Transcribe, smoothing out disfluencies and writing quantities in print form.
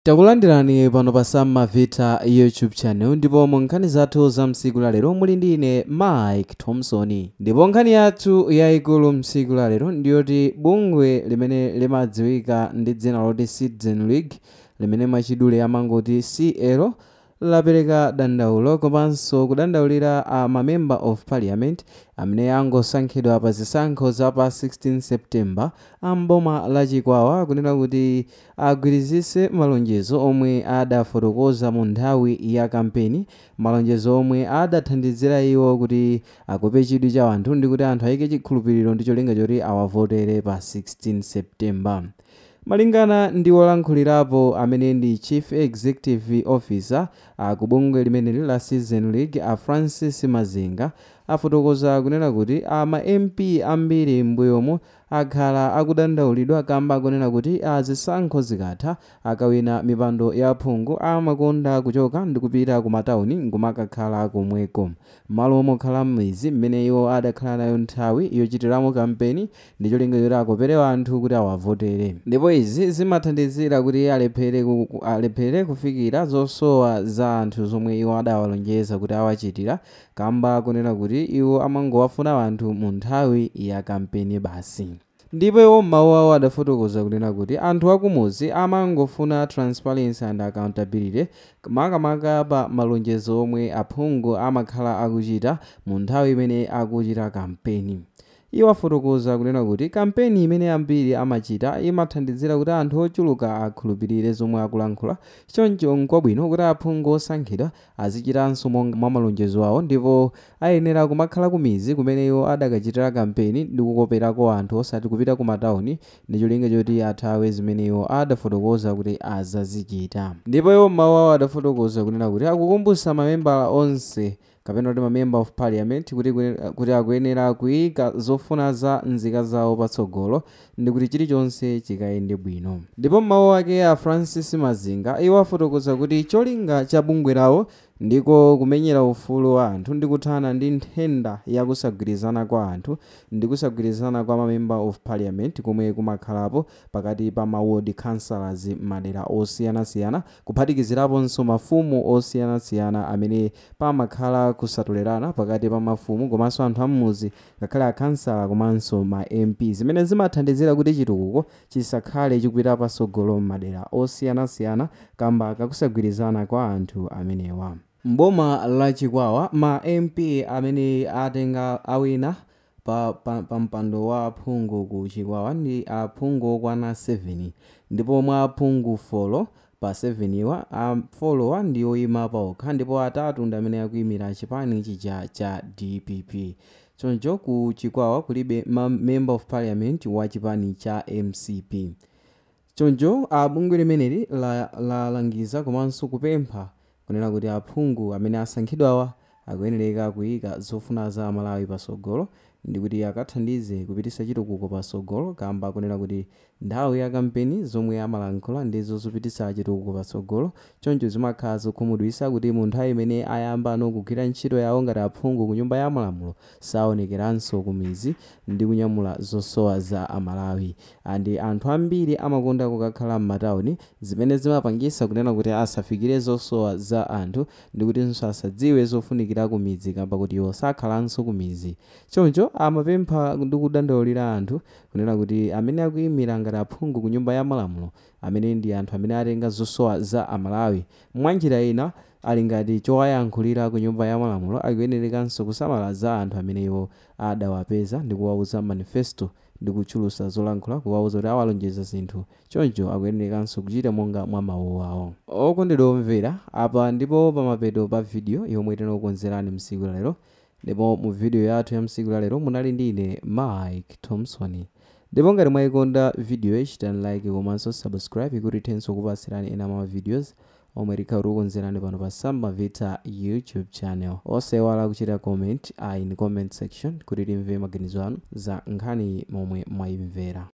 Takulandirani pano pa Sam Mavita YouTube channel ndipo mu nkhani zathu za msiku la lero muli ndi ine Mike Thompson. Ndipo nkhani yathu yayikulu msiku la lero ndiyoti bungwe limene limadziwika ndi dzina loti Citizen League limene mwachidule amangoti CL lapereka dandaulo komanso kudandaulira ma member of parliament amene angosankhidwa pa zisankho za pa 16 September amboma la Chikwawa kunena kuti agwirizise malonjezo omwe adafotokoza mu nthawi ya kampeni, malonjezo omwe adathandizira iwo kuti akope chidwi cha anthu ndi kuti anthu ayike chikhulupiriro ndi cholinga choti awavotere pa 16 September. Malingana ndi wolankhulirapo amene ndi Chief Executive Officer ku bungwe limeneli la Citizen League Francis Mazinga afotokoza kunena kuti ma MP ambiri mbuyomo akhala akudandaulidwa kamba kunena kuti zisankho zikatha akawina mipando ya phungu amakonda kuchoka ndi kupita ku matawuni ngumakakhala komweko malo omwe m'mizi mmene iwo adakhala nayo nthawi yochitiramo kampeni ndi cholinga choti akopere anthu kuti awavotere. Ndipo izi zimathandizira kuti alephere kufikira zosowa za anthu zomwe iwo adawalonjeza kuti awachitira kamba kunena kuti iwo amangowafuna anthu mu nthawi ya kampeni basi. Ndipo iwo m'mawu awo adafotokoza kunena kuti anthu akumuzi amangofuna transparency and accountability makamaka pa malonjezo omwe aphungu amakhala akuchita mu nthawi imene akuchita kampeni. Iwo afotokoza kunena kuti kampeni imene ambiri amachita imathandizira kuti anthu ochuluka akhulupirire zomwe akulankhula, choncho n'kwabwino kuti aphungu osankhidwa azichitanso mwa malonjezo awo ndipo ayenera kumakhala kumizi kumene iwo adakachitira kampeni ndi kukoperako anthu osati kupita ku matawuni ndi cholinga choti athawe zimene iwo adafotokoza kuti azazichita. Ndipo iwo m'mawu awo adafotokoza kunena kuti akukumbutsa mamembala onse kapena kuti ma member of parliament kuti akuyenera kuyika zofuna za nzika zawo patsogolo ndi kuti chilichonse chikayende bwino. Ndipo m'mawu ake a Francis Mazinga iwo afotokoza kuti cholinga cha bungwe lawo ndiko kumenyera ufulu wa anthu ndi kuthana ndi nthenda ya kusagwirizana kwa anthu ndi kusagwirizana kwa ma member of parliament komwe kumakhalapo pakati pa ma ward councillors madera osiyanasiyana kuphatikiziraponso mafumu osiyanasiyana amene pamakhala kusatolerana pakati pa mafumu komanso anthu amuzi ngakhale akhansala komanso ma MP zimene zimathandizira kuti chitukuko chisakhale chikupita patsogolo m'madera osiyanasiyana kamba kakusagwirizana kwa anthu amenewa. Mboma la Chikwawa ma MP amene atenga awina pa mpando wa aphungu ku Chikwawa ndi aphungu okwana 7 ndipo mwa aphungu 4 pa 7 iwa 4 ndi oyima paokha ndipo atatu ndi amene akuyimira chipani chija cha DPP. Choncho ku Chikwawa kulibe member of parliament wa chipani cha MCP. Choncho bungwe limeneli lalangiza komanso kupempha kunena kuti aphungu amene asankhidwawa akuyenereka kuyika zofuna za Malawi patsogolo ndi kuti akathandize kupititsa chitukuko patsogolo kamba kunena kuti nthawi ya kampeni zomwe amalankhula ndizo zopititsa chitukuko patsogolo. Choncho zimakhala zokhumudwitsa kuti mu nthawi imene ayamba kugwira ntchito yawo ngati aphungu ku nyumba ya malamulo saonekeranso ku mizi ndi kunyamula zosowa za Amalawi. Andi anthu ambiri amakonda kukakhala m'matawuni zimene zimapangitsa kunena kuti asafikire zosowa za anthu ndi kutinso asadziwe zofunikira ku midzi kamba kuti iwo sakhalanso ku mizi. Choncho amapempha ndi kudandaulira anthu kunena kuti amene akuyimira ngati aphungu ku nyumba ya malamulo amene ndi anthu amene atenga zosowa za Amalawi mwanjira ina ali ngati chowayankhulira ku nyumba ya malamulo akuyenerekanso kusamala za anthu amene iwo adawapeza ndi kuwauza manifesto ndi kutchulutsa zolankhula kuwauza kuti awalonjeza zinthu. Choncho akuyenerekanso kuchita monga mwa mawu awo. Okondedwa omvera, apa ndipo pamapeto pa video yomwe tinakukonzerani msiku la lero. Ndipo mu video yathu ya msiku la lero munali ndi ine Mike Thompson. Ndipo ngati mwayikonda video chitani like komanso subscribe kuti tithenso kupatsirani ena mwa videos omwe tikukonzerani pano pa Sam Mavita YouTube channel. Osaiwala kuchita comment in comment section kuti timve maganizo anu za nkhani momwe mwayimvera.